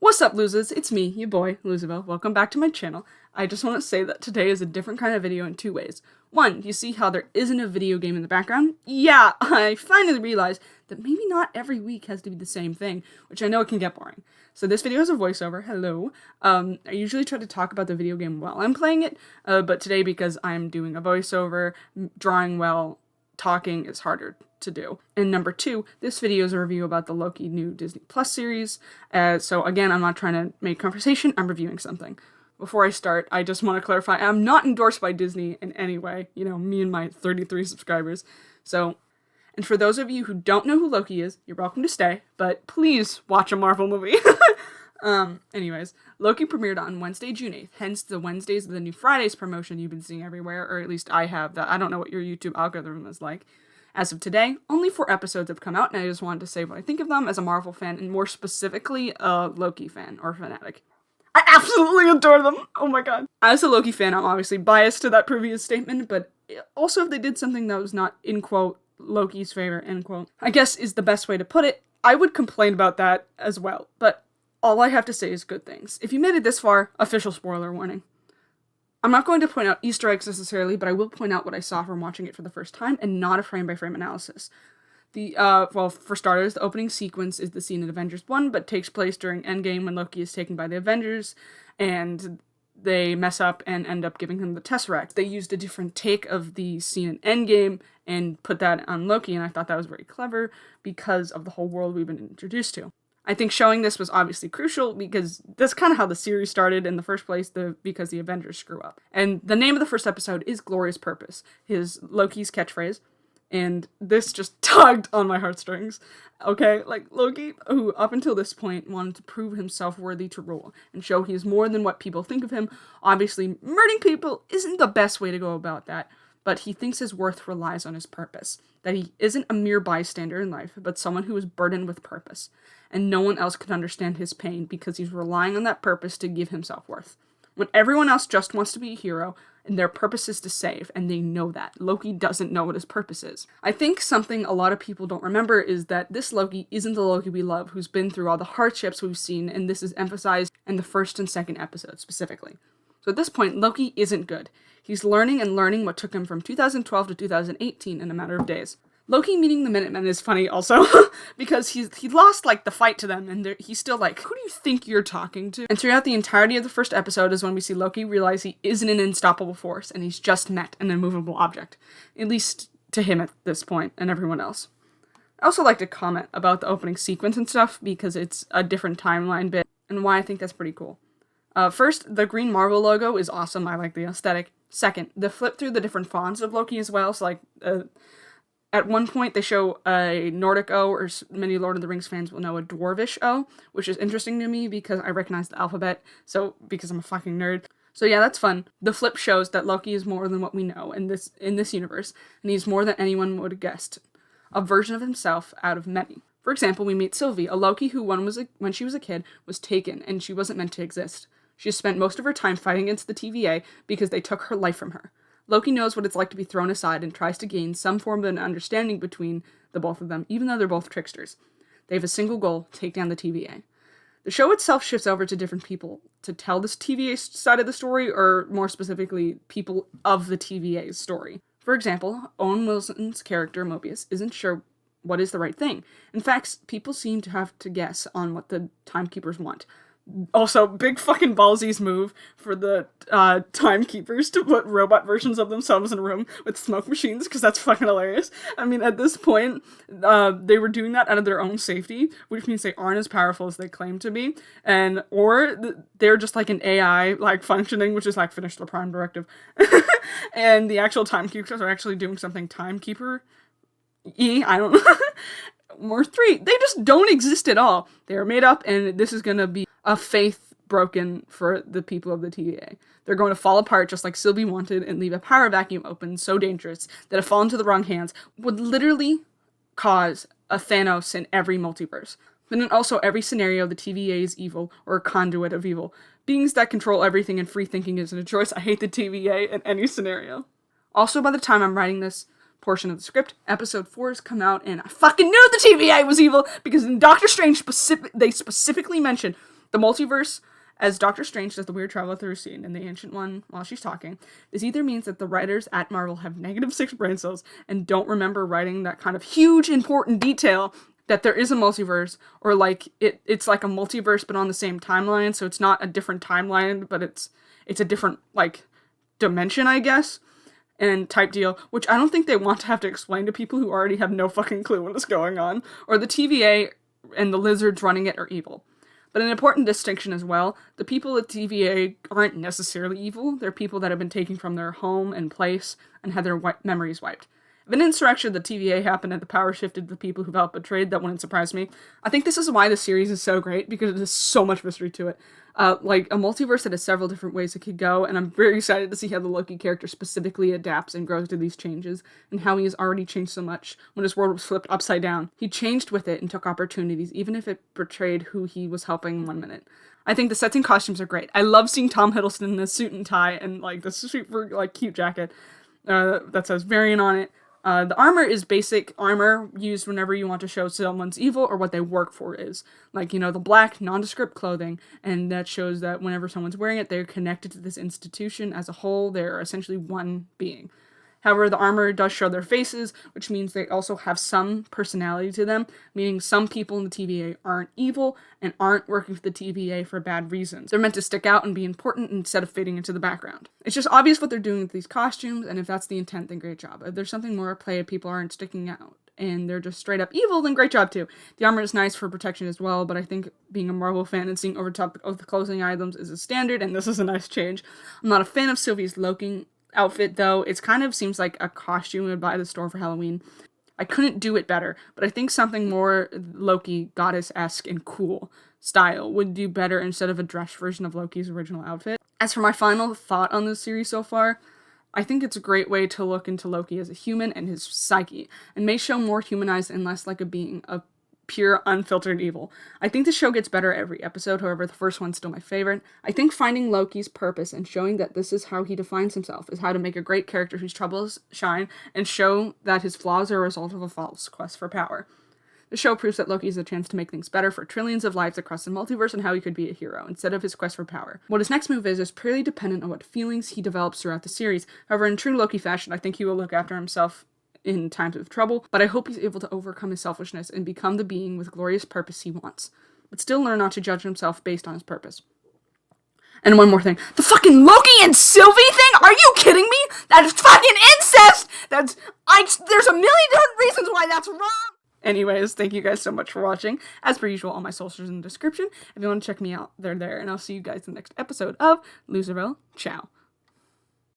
What's up, losers? It's me, your boy, Loserville. Welcome back to my channel. I just want to say that today is a different kind of video in two ways. One, you see how there isn't a video game in the background? Yeah, I finally realized that maybe not every week has to be the same thing, which I know it can get boring. So this video is a voiceover, hello. I usually try to talk about the video game while I'm playing it, but today because I'm doing a voiceover, drawing well, talking is harder to do. And number two, this video is a review about the Loki new Disney Plus series. So again, I'm not trying to make conversation, I'm reviewing something. Before I start, I just want to clarify, I'm not endorsed by Disney in any way. You know, me and my 33 subscribers. So, and for those of you who don't know who Loki is, you're welcome to stay, but please watch a Marvel movie. Anyways, Loki premiered on Wednesday, June 8th, hence the Wednesdays of the new Fridays promotion you've been seeing everywhere, or at least I have that. I don't know what your YouTube algorithm is like. As of today, only 4 episodes have come out, and I just wanted to say what I think of them as a Marvel fan, and more specifically, a Loki fan, or fanatic. I absolutely adore them! Oh my god. As a Loki fan, I'm obviously biased to that previous statement, but also if they did something that was not, in quote, Loki's favor, end quote, I guess is the best way to put it, I would complain about that as well, but all I have to say is good things. If you made it this far, official spoiler warning. I'm not going to point out Easter eggs necessarily, but I will point out what I saw from watching it for the first time, and not a frame-by-frame analysis. Well, for starters, the opening sequence is the scene in Avengers 1, but takes place during Endgame when Loki is taken by the Avengers, and they mess up and end up giving him the Tesseract. They used a different take of the scene in Endgame and put that on Loki, and I thought that was very clever because of the whole world we've been introduced to. I think showing this was obviously crucial because that's kind of how the series started in the first place, because the Avengers screw up. And the name of the first episode is Glorious Purpose, Loki's catchphrase, and this just tugged on my heartstrings. Okay, like Loki, who up until this point wanted to prove himself worthy to rule and show he is more than what people think of him. Obviously, murdering people isn't the best way to go about that, but he thinks his worth relies on his purpose, that he isn't a mere bystander in life, but someone who is burdened with purpose, and no one else can understand his pain because he's relying on that purpose to give him self-worth. When everyone else just wants to be a hero, and their purpose is to save, and they know that, Loki doesn't know what his purpose is. I think something a lot of people don't remember is that this Loki isn't the Loki we love, who's been through all the hardships we've seen, and this is emphasized in the first and second episodes specifically. So at this point, Loki isn't good. He's learning what took him from 2012 to 2018 in a matter of days. Loki meeting the Minutemen is funny also, because he lost, like, the fight to them, and he's still like, who do you think you're talking to? And throughout the entirety of the first episode is when we see Loki realize he isn't an unstoppable force, and he's just met an immovable object. At least to him at this point, and everyone else. I also like to comment about the opening sequence and stuff, because it's a different timeline bit, and why I think that's pretty cool. First, the green Marvel logo is awesome, I like the aesthetic. Second, the flip through the different fonts of Loki as well, so like, at one point, they show a Nordic O, or many Lord of the Rings fans will know a Dwarvish O, which is interesting to me because I recognize the alphabet, because I'm a fucking nerd. So yeah, that's fun. The flip shows that Loki is more than what we know in this universe, and he's more than anyone would have guessed. A version of himself out of many. For example, we meet Sylvie, a Loki who when she was a kid, was taken, and she wasn't meant to exist. She spent most of her time fighting against the TVA because they took her life from her. Loki knows what it's like to be thrown aside and tries to gain some form of an understanding between the both of them, even though they're both tricksters. They have a single goal: take down the TVA. The show itself shifts over to different people to tell this TVA side of the story, or more specifically, people of the TVA's story. For example, Owen Wilson's character, Mobius, isn't sure what is the right thing. In fact, people seem to have to guess on what the timekeepers want. Also, big fucking ballsies move for the timekeepers to put robot versions of themselves in a room with smoke machines, because that's fucking hilarious. I mean, at this point, they were doing that out of their own safety, which means they aren't as powerful as they claim to be, or they're just like an AI, like, functioning, which is like, finish the Prime Directive. And the actual timekeepers are actually doing something timekeeper-y, I don't know. Or 3, they just don't exist at all. They are made up, and this is gonna be a faith broken for the people of the TVA. They're going to fall apart just like Sylvie wanted and leave a power vacuum open so dangerous that if fallen into the wrong hands would literally cause a Thanos in every multiverse. But in also every scenario, the TVA is evil, or a conduit of evil. Beings that control everything and free thinking isn't a choice. I hate the TVA in any scenario. Also, by the time I'm writing this portion of the script, episode 4 has come out, and I fucking knew the TVA was evil, because in Doctor Strange they specifically mention The multiverse, as Doctor Strange does the weird travel through scene in the Ancient One while she's talking, this either means that the writers at Marvel have -6 brain cells and don't remember writing that kind of huge important detail that there is a multiverse, or like it's like a multiverse but on the same timeline, so it's not a different timeline, but it's a different like dimension, I guess, and type deal, which I don't think they want to have to explain to people who already have no fucking clue what is going on, or the TVA and the lizards running it are evil. But an important distinction as well, the people at TVA aren't necessarily evil. They're people that have been taken from their home and place and had their memories wiped. If an insurrection of the TVA happened and the power shifted to the people who felt betrayed, that wouldn't surprise me. I think this is why the series is so great, because there's so much mystery to it. Like a multiverse that has several different ways it could go, and I'm very excited to see how the Loki character specifically adapts and grows to these changes, and how he has already changed so much when his world was flipped upside down. He changed with it and took opportunities, even if it betrayed who he was helping in 1 minute. I think the sets and costumes are great. I love seeing Tom Hiddleston in a suit and tie and like the super like cute jacket that says Variant on it. The armor is basic armor used whenever you want to show someone's evil or what they work for is. Like, you know, the black, nondescript clothing, and that shows that whenever someone's wearing it, they're connected to this institution as a whole. They're essentially one being. However, the armor does show their faces, which means they also have some personality to them, meaning some people in the TVA aren't evil and aren't working for the TVA for bad reasons. They're meant to stick out and be important instead of fading into the background. It's just obvious what they're doing with these costumes, and if that's the intent, then great job. If there's something more at play, people aren't sticking out and they're just straight up evil, then great job too. The armor is nice for protection as well, but I think being a Marvel fan and seeing over top of the clothing items is a standard, and this is a nice change. I'm not a fan of Sylvie's Loki outfit, though. It kind of seems like a costume you would buy at the store for Halloween. I couldn't do it better, but I think something more Loki goddess-esque and cool style would do better instead of a dress version of Loki's original outfit. As for my final thought on this series so far, I think it's a great way to look into Loki as a human and his psyche, and may show more humanized and less like a being of pure, unfiltered evil. I think the show gets better every episode, however, the first one's still my favorite. I think finding Loki's purpose and showing that this is how he defines himself is how to make a great character whose troubles shine and show that his flaws are a result of a false quest for power. The show proves that Loki has a chance to make things better for trillions of lives across the multiverse and how he could be a hero, instead of his quest for power. What his next move is purely dependent on what feelings he develops throughout the series. However, in true Loki fashion, I think he will look after himself in times of trouble, but I hope he's able to overcome his selfishness and become the being with glorious purpose he wants, but still learn not to judge himself based on his purpose. And one more thing. The fucking Loki and Sylvie thing? Are you kidding me? That is fucking incest! There's a million different reasons why that's wrong! Anyways, thank you guys so much for watching. As per usual, all my socials in the description. If you want to check me out, they're there. And I'll see you guys in the next episode of Loserville. Ciao.